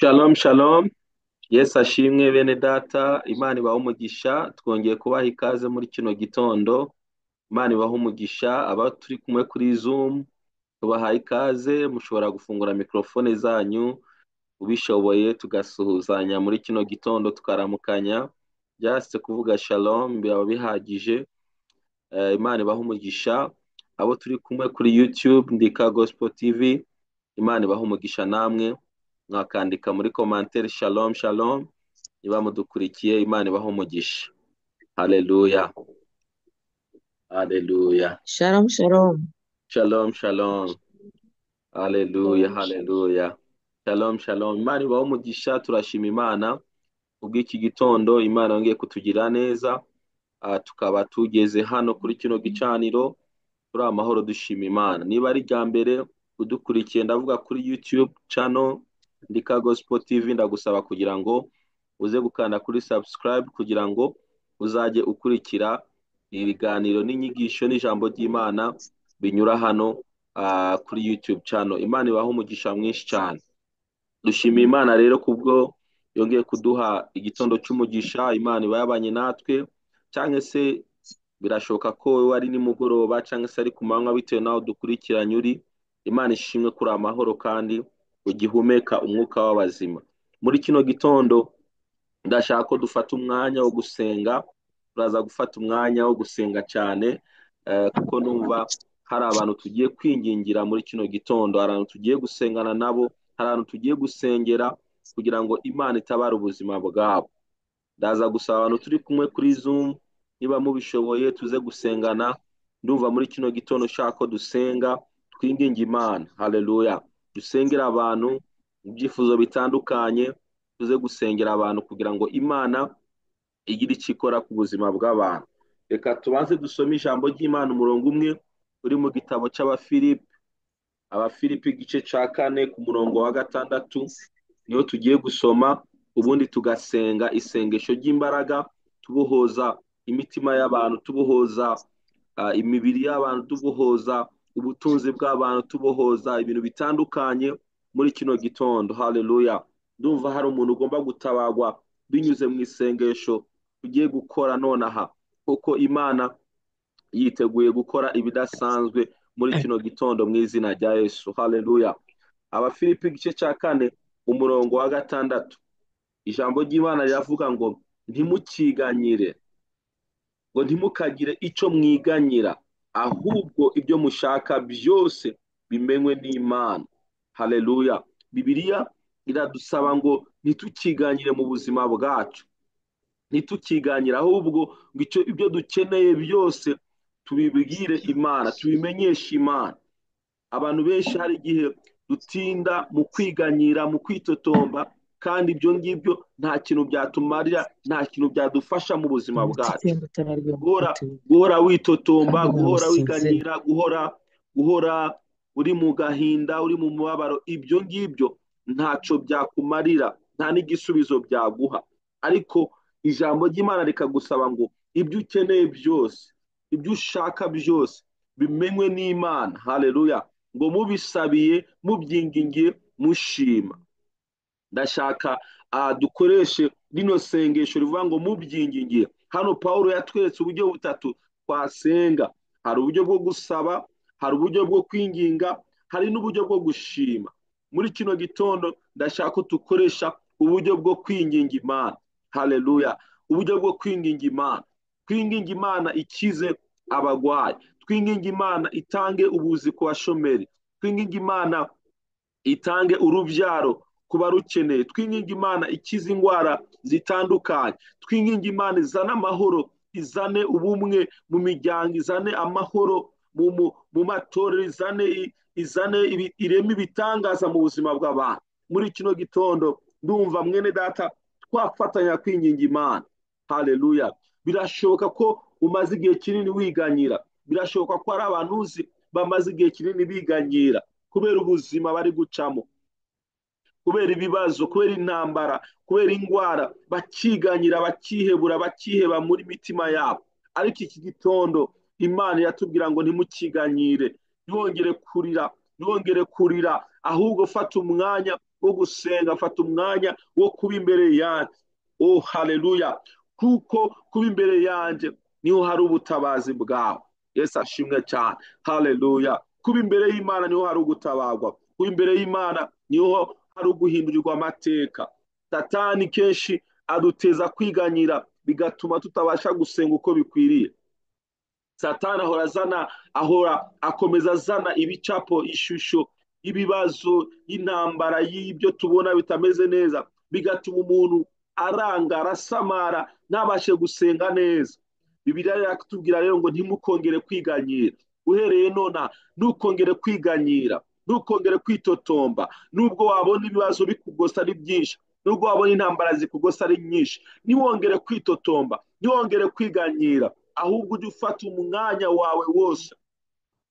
Shalom shalom, Yesu ashimwe bene data, Imana ibahe umugisha, twongeye kubaha ikaze muri kino gitondo, Imana ibahe umugisha, aba turi kumwe kuri Zoom, tubahaye ikaze, mushobora gufungura mikrofone zanyu, ubishoboye tugasuhuzanya muri kino gitondo tukaramukanya, byasetse kuvuga shalom, byaba bihagije, Imana ibahe umugisha, abo turi kumwe kuri YouTube, Ndika Gospel TV, Imana ibahe umugisha namwe, mwakandika muri komantere shalom shalom, niba mudukurikiye Imana ibahe umugisha. Haleluya, haleluya, Shalom, shalom. shalom shalom, haleluya, Shalom, shalom. haleluya, shalom shalom. Imana ibahe umugisha, turashima Imana kubw'iki gitondo, Imana yongeye kutugira neza, tukaba tugeze hano kuri kino gicaniro, turi amahoro dushima Imana. Niba ari irya mbere udukurikiye, ndavuga kuri YouTube channel Ndika Gospel TV, ndagusaba kugira ngo uze gukanda kuri subscribe kugira ngo uzajye ukurikira ibiganiro n'inyigisho n'ijambo ry'Imana binyura hano kuri YouTube channel. Imana ibahe umugisha mwinshi cyane. Dushimiye Imana rero kubwo yongeye kuduha igitondo cy'umugisha, Imana iba yabanye natwe, cyangwa se birashoboka ko wari nimugoroba cyangwa se ari ku manywa bitewe n'aho dukurikiranye uri. Imana ishimwe kuri amahoro kandi ugihumeka umwuka w'abazima. Muri kino gitondo ndashaka ko dufata umwanya wo gusenga, turaza gufata umwanya wo gusenga cyane, kuko numva hari abantu tugiye kwingingira muri kino gitondo, hari abantu tugiye gusengana nabo, hari abantu tugiye gusengera kugira ngo Imana itabare ubuzima bwabo. Ndaza gusaba abantu turi kumwe kuri Zoom, niba mubishoboye tuze gusengana, ndumva muri kino gitondo ushaka ko dusenga, twinginge Imana, haleluya, dusengera abantu mu byifuzo bitandukanye, tuze gusengera abantu kugira ngo Imana igire icyo ikora ku buzima bw'abantu. Reka tubanze dusome ijambo ry'Imana umurongo umwe uri mu gitabo cy'Abafilipi, Abafilipi igice cya 4 ku murongo wa 6, niho tugiye gusoma, ubundi tugasenga isengesho ry'imbaraga, tubohoza imitima y'abantu, tubohoza imibiri y'abantu, tubohoza ubutunzi bw'abantu, tubohoza ibintu bitandukanye muri kino gitondo. Haleluya, ndumva hari umuntu ugomba gutabagwa binyuze mu isengesho tugiye gukora nonaha, kuko Imana yiteguye gukora ibidasanzwe muri kino gitondo mu izina rya Yesu. Haleluya. Abafilipi igice cya 4 umurongo wa 6, ijambo ry'Imana riravuga ngo ntimukiganyire, ngo ntimukagire icyo mwiganyira, ahubwo ibyo mushaka byose bimenywe n'Imana. Haleluya. Bibiliya iradusaba ngo ntitukiganyire mu buzima bwacu, ntitukiganyire, ahubwo ngo ibyo dukeneye byose tubibwire Imana, tubimenyeshe Imana. Abantu benshi hari igihe dutinda mu kwiganyira, mu kwitotomba, kandi ibyo ngibyo nta kintu byatumarira, nta kintu byadufasha mu buzima bwacu. Guhora witotomba, guhora wiganyira, guhora uri mu gahinda, uri mu mubabaro, ibyo ngibyo ntacyo byakumarira, nta n'igisubizo byaguha. Ariko ijambo ry'Imana rikagusaba ngo ibyo ukeneye byose, ibyo ushaka byose bimenywe n'Imana. Haleluya. Ngo mubisabiye, mubyingingiye, mushima. Ndashaka dukoreshe rino sengesho rivuga ngo mubyingingiye. Hano Pawulo yatweretse uburyo butatu twasenga. Hari uburyo bwo gusaba, hari uburyo bwo kwinginga, hari n'uburyo bwo gushima. Muri kino gitondo ndashaka ko dukoresha uburyo bwo kwinginga Imana. Haleluya. Uburyo bwo kwinginga Imana. Kwinginga Imana ikize abagwayi, twinginga Imana itange ubuzi ku bashomeri, twinginga Imana itange urubyaro ku barukeneye, twinginga Imana ikize indwara zitandukanye, twinginga Imana izane amahoro, izane ubumwe mu miryango, izane amahoro mu matorero, izane ireme ibitangaza mu buzima bw'abantu. Muri kino gitondo ndumva mwene data twafatanya kwinginga Imana. Haleluya. Birashoboka ko umaze igihe kinini wiganyira, birashoboka ko hari abantu uzi bamaze igihe kinini biganyira kubera ubuzima bari gucamo, kubera ibibazo, kubera intambara, kubera indwara, bakiganyira, bakihebura, bakiheba muri mitima yabo. Ariko iki gitondo Imana yatubwira ngo ntimukiganyire, ntibongere kurira, ahubwo fata umwanya wo gusenga, fata umwanya wo kuba imbere yanjye. Oh haleluya, kuko kuba imbere yanjye niho hari ubutabazi bwawe. Yesu ashimwe cyane, haleluya. Kuba imbere y'Imana niho hari ugutabarwa, kuba imbere y'Imana niho hari uguhindurirwa amateka. Satani kenshi aduteza kwiganyira, bigatuma tutabasha gusenga uko bikwiriye. Satani ahora akomeza azana ibicapo, ishusho y'ibibazo, y'intambara, y'ibyo tubona bitameze neza, bigatuma umuntu arangara, asamara, ntabashe gusenga neza. Bibiliya iratubwira rero ngo ntimukongere kwiganyira. Uhereye none ntukongere kwiganyira, ntukongere kwitotomba. Nubwo wabona ibibazo bikugosa ari byinshi, nubwo wabona intambara zikugosa ari nyinshi, ntiwongere kwitotomba, ntiwongere kwiganyira, ahubwo ujye ufata umwanya wawe wose.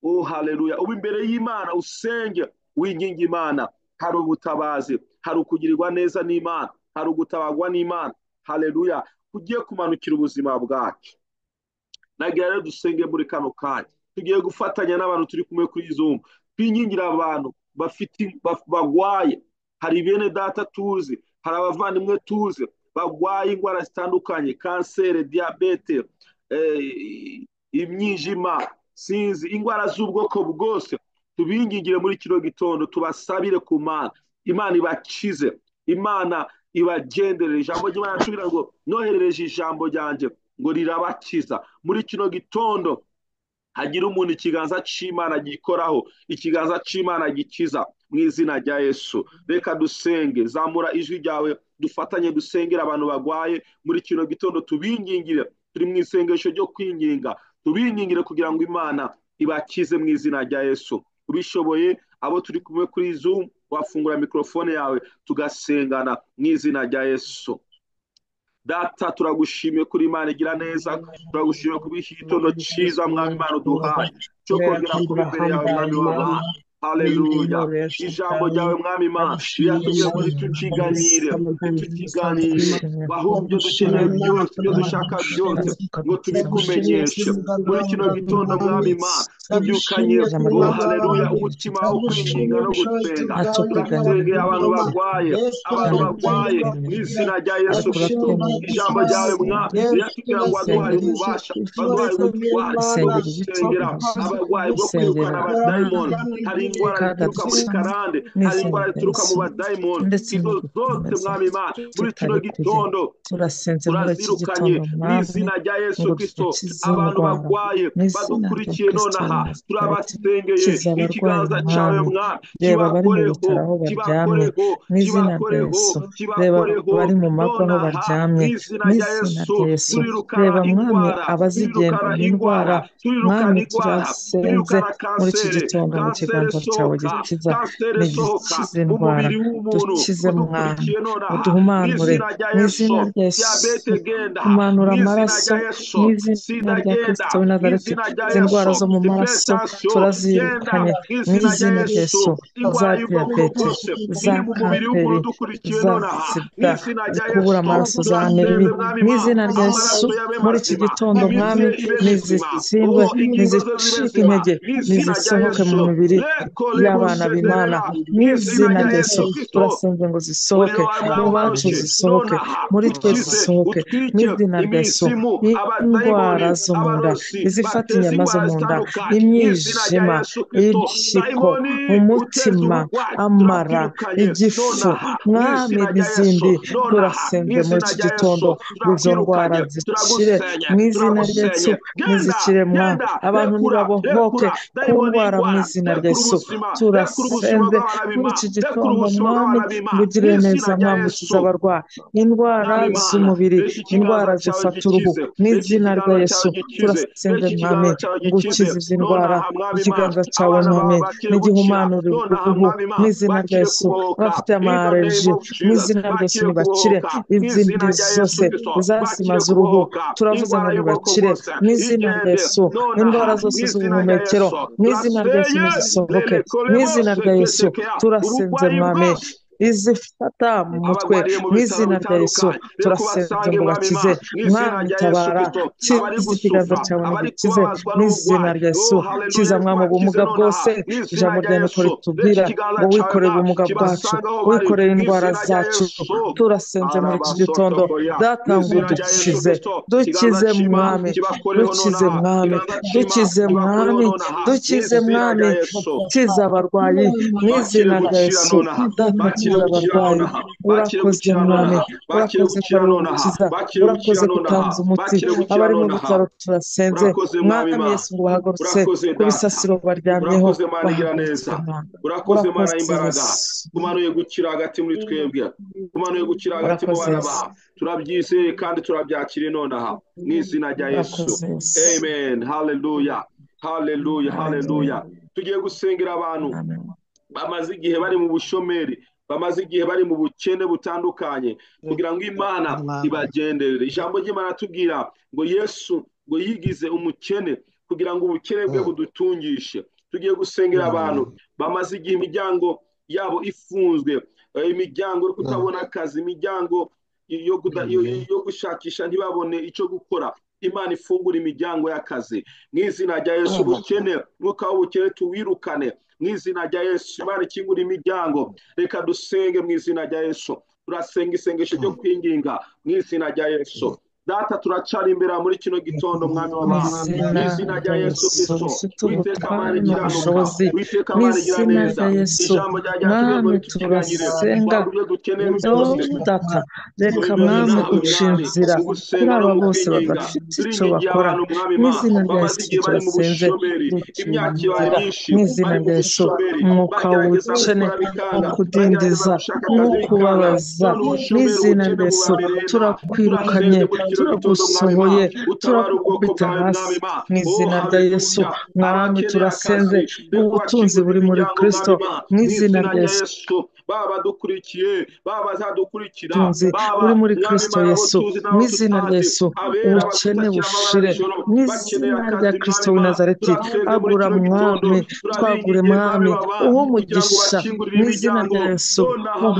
Oh haleluya, uba imbere y'Imana usenge, winginga Imana. Hari ubutabazi, hari ukugirirwa neza n'Imana, hari ugutabarwa n'Imana. Haleluya, kugiye kumanukira ubuzima bwacu. Nagira rero dusenge muri kano kanya, tugiye gufatanya n'abantu turi kumwe kuri Zoom, twingingira abantu bagwaye. Hari bene data tuzi, hari abavandimwe tuzi bagwaye indwara zitandukanye, kanseri, diyabete, imyijima, sinzi, indwara z'ubwoko bwose. Tubingingire muri kino gitondo, tubasabire ku Mana, Imana ibakize, Imana ibagenderere. Ijambo ry'Imana tubwira ngo noherereje ijambo ryanjye ngo rirabakiza. Muri kino gitondo hagira umuntu ikiganza cy'Imana gikoraho, ikiganza cy'Imana gikiza mu izina rya Yesu. Reka dusenge, zamura ijwi ryawe, dufatanye dusengera abantu bagwaye muri kino gitondo. Tubingingire, turi mu isengesho ryo kwinginga, tubingingire kugira ngo Imana ibakize mu izina rya Yesu. Ubishoboye, abo turi kumwe kuri Zoom, wafungura mikrofone yawe tugasengana mu izina rya Yesu. Data, turagushimiye kuri Imana igira neza, turagushimiye kuri iki gitondo cyiza Mwami Imana uduhaye cyo kongera kuba imbere yawe Mwami w'abantu. Haleluya, ijambo ryawe Mwami Imana riratubwira ngo ntitukiganire, ntitukiganishe, ahubwo ibyo dukeneye byose, ibyo dushaka byose ngo tubikumenyeshe. Muri kino gitondo Mwami Imana tubyukanye, oh haleluya, umutima wo kwinginga no gusenga. Turasengera abantu bagwaye mu izina rya Yesu Kristo. Ijambo ryawe Mwami riratubwira ngo waduhaye ububasha, waduhaye ubutware bwo gusengera abagwayi, bwo kwirukana abadayimoni. Hari indwara zituruka muri karande, hari indwara zituruka mu badayimoni. Izo zose Mwami Imana muri kino gitondo turazirukanye mu izina rya Yesu Kristo. Abantu bagwaye badukurikiye nonaha, turabasengeye, ikiganza cyawe Mwami kibakoreho, kibakoreho, kibakoreho, kibakoreho nonaha mu izina rya Yesu. Turirukana indwara, turirukana indwara, turirukana indwara, turirukana kanseri, kanseri sohoka, kanseri sohoka mu mubiri w'umuntu udukurikiye nonaha mu izina rya Yesu. Diyabete genda mu izina rya Yesu, sida genda mu izina rya Yesu, depression genda mu izina rya Yesu. Indwara y'ubwoko bwose iri mu mubiri w'umuntu udukurikiye nonaha mu izina rya Yesu. Turasengeye Mwami Imana, amaraso yabe mazima, Mwami, nizitsindwe, nizicike intege, nizisohoke mu mibiri y'abana b'Imana mu izina rya Yesu. Turasenze ngo zisohoke mu bacu, zisohoke muri twe, zisohoke mu izina rya Yesu. Indwara zo mu nda, izifata inyama zo mu nda, imyijima, impyiko, umutima, amara, igifu, Mwami, n'izindi, turasenze muri iki gitondo izo ndwara zikire mu izina rya Yesu. Nizikire Mwami, abantu nibabohoke ku ndwara mu izina rya Yesu. Turasenze muri iki gitondo Mwami, ngugire neza Mwami, ukize abarwayi indwara z'umubiri, indwara zifata uruhu mu izina rya Yesu. Turasenze Mwami, ngukize izi ndwara, ikiganza cyawe Mwami n'igihumanura uruhu mu izina rya Yesu. Abafite amareji mu izina rya Yesu nibakire, izindi zose zasimaze uruhu turavuze ngo nibakire mu izina rya Yesu. Indwara zose z'ubuhumekero mu izina rya Yesu nizisohoke mu izina rya Yesu. Turasenze Mwami, izifata mu mutwe mu izina rya Yesu turasenze ngo bakize mwami tabara kiza ikiganza cyawe nigukize mu izina rya Yesu kiza mwami ubumuga bwose ijambo rya niko ritubwira ngo wikorere ubumuga bwacu wikorere indwara zacu turasenze muri iki gitondo data ngo dukize mwami dukize mwami dukize mwami dukize mwami kiza abarwayi mu izina rya Yesu data kiza abarwayi urakoze mwami urakoze kurukiza urakoze gutanza umuti abari mu bitaro turasenze mwami Yesu ngo bahagurutse ku bisasiro baryamyeho urakoze mana imbaraga kumanuye gukira hagati muri twebwe kumanuye gukira hagati mu bana bawe turabyizeye kandi turabyakire nonaha mu izina rya Yesu amen haleluya haleluya haleluya tugiye gusengera abantu bamaze igihe bari mu bushomeri bamaze igihe bari mu bukene butandukanye kugira ngo Imana ibagenderere ijambo ry'Imana tubwira ngo Yesu ngo yigize umukene kugira ngo ubukene bwe budutungishe tugiye gusengera abantu bamaze igihe imiryango yabo ifunzwe imiryango yo kutabona akazi imiryango yo gushakisha ntibabone icyo gukora Imana ifungura imiryango y'akazi mu izina rya Yesu ubukene mwuka w'ubukene tuwirukane mu izina rya Yesu Imana ikingura imiryango reka dusenge mu izina rya Yesu turasenga isengesho ryo kwinginga mu izina rya Yesu data turacara imbere muri kino gitondo mwami w'abantu mu izina rya Yesu Kristo witeka Mana ikiranuka witeka Mana igira neza ijambo ryawe mwami turasenga data reka mwami uca inzira kuri aba bose badafite icyo bakora mu izina rya Yesu turasenze mu izina rya Yesu umwuka w'ubukene wo kudindiza no kubabaza mu izina rya Yesu turakwirukanye turagusohoye turakubita hasi mu izina rya Yesu mwami turasenze ubutunzi buri muri Kristo mu izina rya Yesu baba dukurikiye baba zadukurikira uri muri Kristo Yesu mu izina rya Yesu ubukene bushire mu izina rya Kristo w'i Nazareti agura mwami twagure mwami uwo mugisha mu izina rya Yesu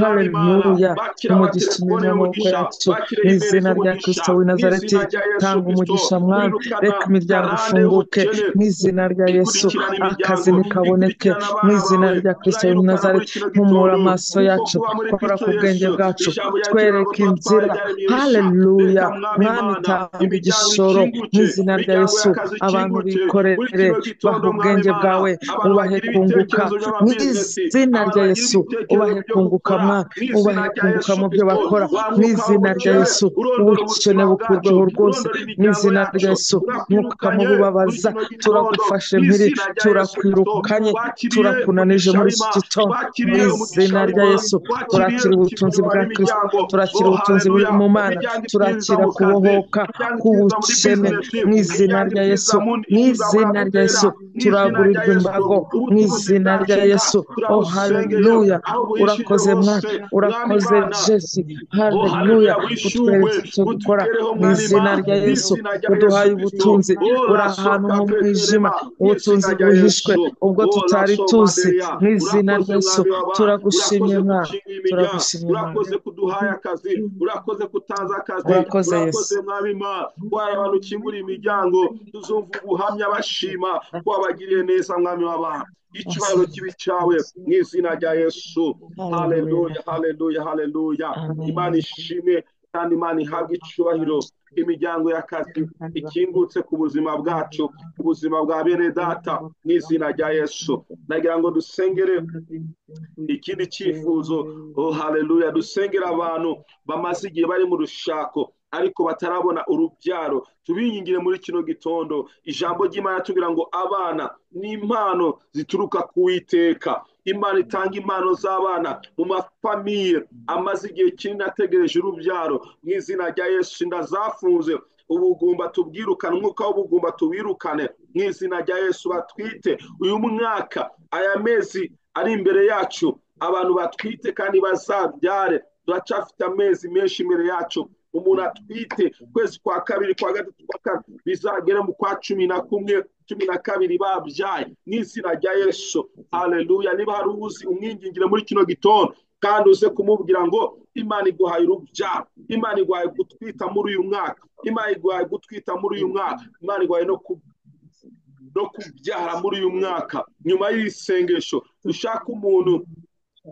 haleluya umugisha mu maboko yacu mu izina rya Kristo w'i Nazareti tanga umugisha mwami reka imiryango ifunguke mu izina rya Yesu akazi nikaboneke mu izina rya Kristo w'i Nazareti humura amaso yacu kora ku bwenge bwacu twereke inzira haleluya mwami tanga igishoro mu izina rya Yesu abantu bikorere baha ubwenge bwawe ubahe kunguka mu izina rya Yesu ubahe kunguka mwami ubahe kunguka mu byo bakora mu izina rya Yesu ubukene bukurweho rwose mu izina rya Yesu mwuka mu bubabaza turagufashe mpiri turakwirukanye turakunanije muri iki gitondo mu izina rya Yesu turakira ubutunzi bwa Kristo turakira ubutunzi buri mu Mana turakira kubohoka k'ubukene mu izina rya Yesu mu izina rya Yesu turagurirwa imbago mu izina rya Yesu haleluya urakoze mwami urakoze Yesu haleluya utweretse icyo gukora mu izina rya Yesu uduhaye ubutunzi uri ahantu mu mwijima ubutunzi buhishwe ubwo tutari tuzi mu izina rya Yesu turagushimye mwami turagushimye urakoze kuduhaye akazi urakoze kutanza akazi urakoze mwami Imana waye abantu ukingura imiryango tuzumva ubuhamya bashima ko wabagiriye neza mwami w'abantu icyubahiro kibi cyawe mu izina rya Yesu haleluya haleluya haleluya Imana ishimwe kandi Imana ihabwe icyubahiro imiryango y'akazi ikingutse ku buzima bwacu ku buzima bwa bene data mu izina rya Yesu nagira ngo dusengere ikindi cyifuzo haleluya dusengera abantu bamaze igihe bari mu rushako ariko batarabona urubyaro tubiyingire muri kino gitondo ijambo ry'Imana tugira ngo abana ni impano zituruka ku Uwiteka Imana itanga impano z'abana mu mafamiye amaze igihe kinini ategereje urubyaro mu izina rya Yesu inda zafunze ubugumba tubwirukane umwuka w'ubugumba tuwirukane mu izina rya Yesu batwite uyu mwaka aya mezi ari imbere yacu abantu batwite kandi bazabyare turacafite amezi menshi imbere yacu umuntu atwite kwezi kwa kabiri kwa gatatu kwa kane bizagere mu kwa 11 12 babyaye n'izina rya Yesu haleluya niba hari ubuzi umwingingire muri kino gitondo kandi uze kumubwira ngo Imana iguhaye urubyaro, Imana iguhaye gutwita muri uyu mwaka, Imana iguhaye gutwita muri uyu mwaka, Imana iguhaye no kubyara muri uyu mwaka. Nyuma y'isengesho dushaka umuntu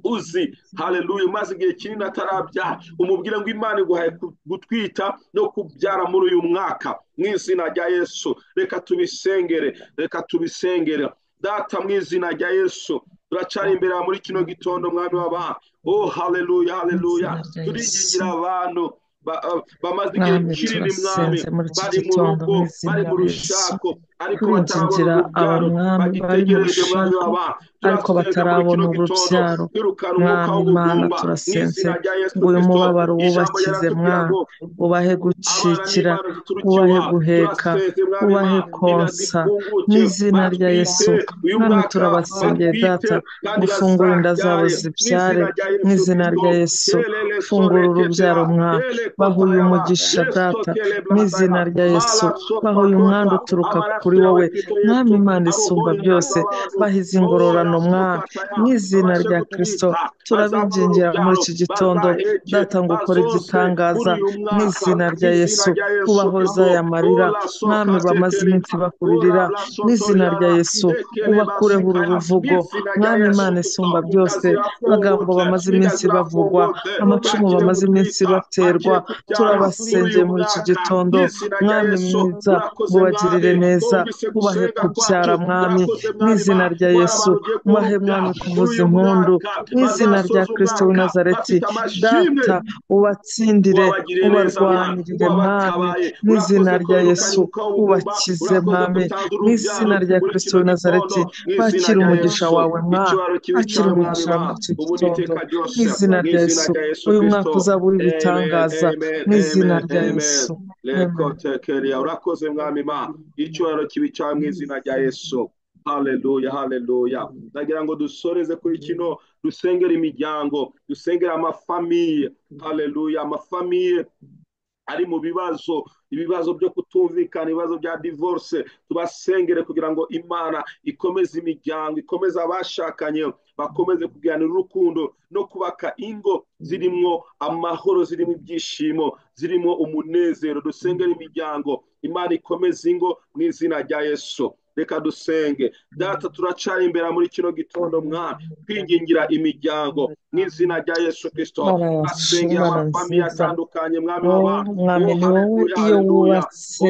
uzi, haleluya, maze igihe kinini atarabyara, umubwire ngo Imana iguhaye gutwita no kubyara muri uyu mwaka mu izina rya Yesu. Reka tubisengere Data, mu izina rya Yesu. Turacari imbere muri kino gitondo, mwami w'abantu. Oh haleluya, haleluya. Turigingira abantu bamaze igihe kinini mwami, bari mu rugo, bari mu rushako, ariko batarabona urubyaro, bagitegereje mwami w'abantu, ariko batarabona urubyaro. Mwami Imana, turasenze ngo uyu mubabaro wubakize mwami, ubahe gucikira, ubahe guheka, ubahe konsa mu izina rya Yesu. Mwami turabasengeye Data, gufungura inda zabo zibyare mu izina rya Yesu. Fungura urubyaro mwami, baha uyu mugisha Data mu izina rya Yesu. Baha uyu mwanda uturuka kuri wowe mwami Imana isumba byose, baha izi ngororano mwami mu izina rya Kristo. Turabingingira muri iki gitondo Data ngo ukore igitangaza mu izina rya Yesu. Ubahoza aya marira mwami bamaze iminsi bakuririra mu izina rya Yesu. Ubakureho uru ruvugo mwami Imana isumba byose, amagambo bamaze iminsi bavugwa, amacumu bamaze iminsi baterwa. Turabasengeye muri iki gitondo mwami mwiza, ngo ubagirire neza, ubahe kubyara mwami mu izina rya Yesu. Ubahe mwami kuvuza impundu mu izina rya Kristo w'i Nazareti. Data ubatsindire, ubarwanirire mwami mu izina rya Yesu. Ubakize mwami mu izina rya Kristo w'i Nazareti. Bakira umugisha wawe mwami, bakira umugisha muri iki gitondo mu izina rya Yesu. Uyu mwaka uzaba uri ibitangaza mu izina rya Yesu. Urakoze mwami Imana, icyubahiro kibi cyawe mu izina rya Yesu. Haleluya, haleluya. Ndagira ngo dusoreze kuri kino, dusengera imiryango, dusengera amafamiye. Haleluya, amafamiye ari mu ibibazo byo kutumvikana, ibibazo bya divorce. Tubasengere kugira ngo Imana ikomeze imiryango, ikomeze abashakanye, bakomeze kugiranira urukundo no kubaka ingo zirimo amahoro, zirimo ibyishimo, zirimo umunezero. Dusengere imiryango, Imana ikomeze ingo mu izina rya Yesu. Reka dusenge. Data, turacari imbere muri kino gitondo mwami, kwingingira imiryango mu izina rya Yesu Kristo. Asenge amafamiye atandukanye mwami w'abantu. Mwami ni wowe iyo wubatse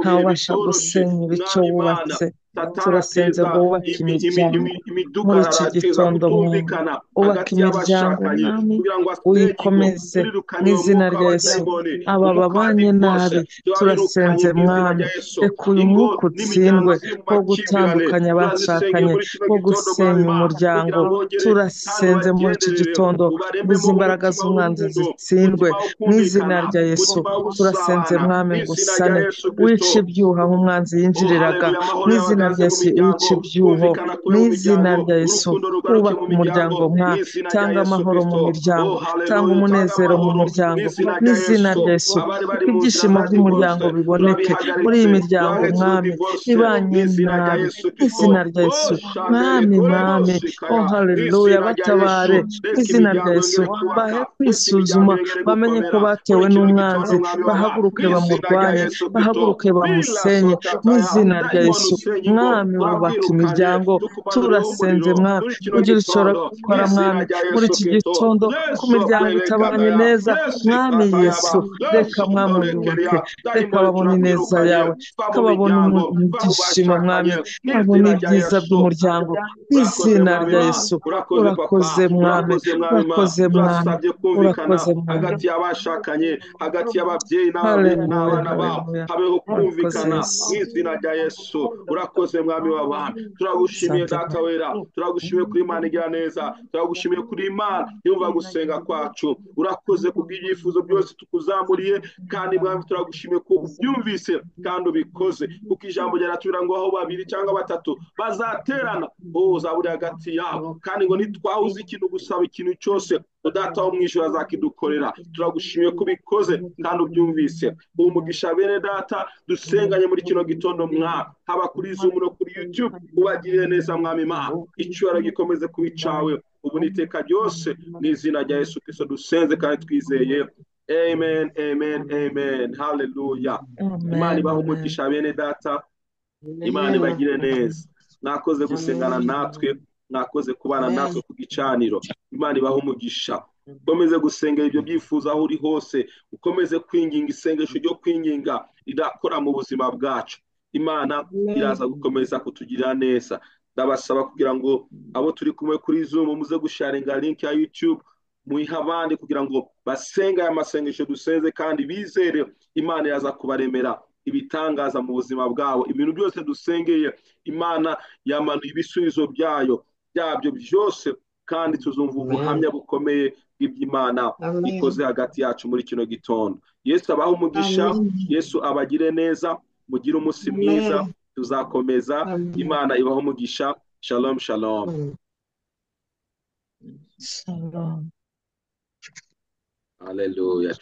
ntawubasha gusenya icyo wubatse. Turasenze ngo wubake imiryango muri iki gitondo mwami, ubaka imiryango mwami, uyikomeze mu izina rya Yesu. Aba babanye nabi turasenze mwami, reka uyu mwuka utsindwe wo gutandukanya abashakanye, wo gusenya umuryango. Turasenze muri iki gitondo izi mbaraga z'umwanzi zitsindwe mu izina rya Yesu. Turasenze mwami ngo usane, wice ibyuho aho umwanzi yinjiriraga mu izina rya Yesu. Wice ibyuho mu izina rya Yesu. Ubaka umuryango mwami, tanga amahoro mu miryango, tanga umunezero mu muryango mu izina rya Yesu. Ibyishimo by'umuryango biboneke muri iyi miryango mwami ibanye nabi mu izina rya Yesu. Mwami mwami, oh haleluya, batabare mu izina rya Yesu. Bahe kwisuzuma, bamenye ko batewe n'umwanzi, bahaguruke bamurwanye, bahaguruke bamusenye mu izina rya Yesu. Mwami wubaka imiryango, turasenze mwami, ugira icyo ukora mwami muri iki gitondo ku miryango itabanye neza. Mwami Yesu, reka mwami uyubake, reka babone ineza yawe, reka babone ibyishimo mwami, babone ibyiza by'umuryango mu izina rya Yesu. Urakoze mwami, urakoze mwami, urakoze mwami. Hagati y'abashakanye, hagati y'ababyeyi n'abana babo habeho kumvikana mu izina rya Yesu. Urakoze mwami w'abantu, turagushimiye Data wera, turagushimiye kuri Imana igira neza, turagushimiye kuri Imana yumva gusenga kwacu. Urakoze kubw'ibyifuzo byose tukuzamuriye, kandi mwami turagushimiye ko ubyumvise kandi ubikoze, kuko ijambo ryaratubwira ngo aho babiri cyangwa batatu bazaterana uzaba uri hagati yabo, kandi ngo nitwahuze ikintu gusaba ikintu cyose Data wo mwijuru azakidukorera. Turagushimiye ko ubikoze kandi ubyumvise. Umugisha bene Data dusenganye muri kino gitondo mwami, haba kuri Zoom no kuri YouTube, ubagirire neza mwami Imana, icyubahiro gikomeze kuba icawe ubu n'iteka ryose mu izina rya Yesu Kristo dusenze kandi twizeye. Amen, amen, amen. Hallelujah. Imana ibahe umugisha bene data, Imana ibagire neza. Mwakoze gusengana natwe, mwakoze kubana natwe ku gicaniro. Imana ibahe umugisha. Ukomeze gusengera ibyo byifuzo aho uri hose, ukomeze kwinginga isengesho ryo kwinginga rirakora mu buzima bwacu. Imana iraza gukomeza kutugirira neza. Ndabasaba kugira ngo abo turi kumwe kuri Zoom muze gusharinga link ya YouTube, muyiha abandi kugira ngo basenga aya masengesho dusenze kandi bizere Imana iraza kubaremera ibitangaza mu buzima bwabo. Ibintu byose dusengeye Imana yamanuye ibisubizo byabyo byose, kandi tuzumva ubuhamya bukomeye bw'iby'Imana ikoze hagati yacu muri kino gitondo. Yesu abahe umugisha, Yesu abagire neza, mugire umunsi mwiza, tuzakomeza. Imana ibahe umugisha. Shalom, shalom. Shalom. Hallelujah.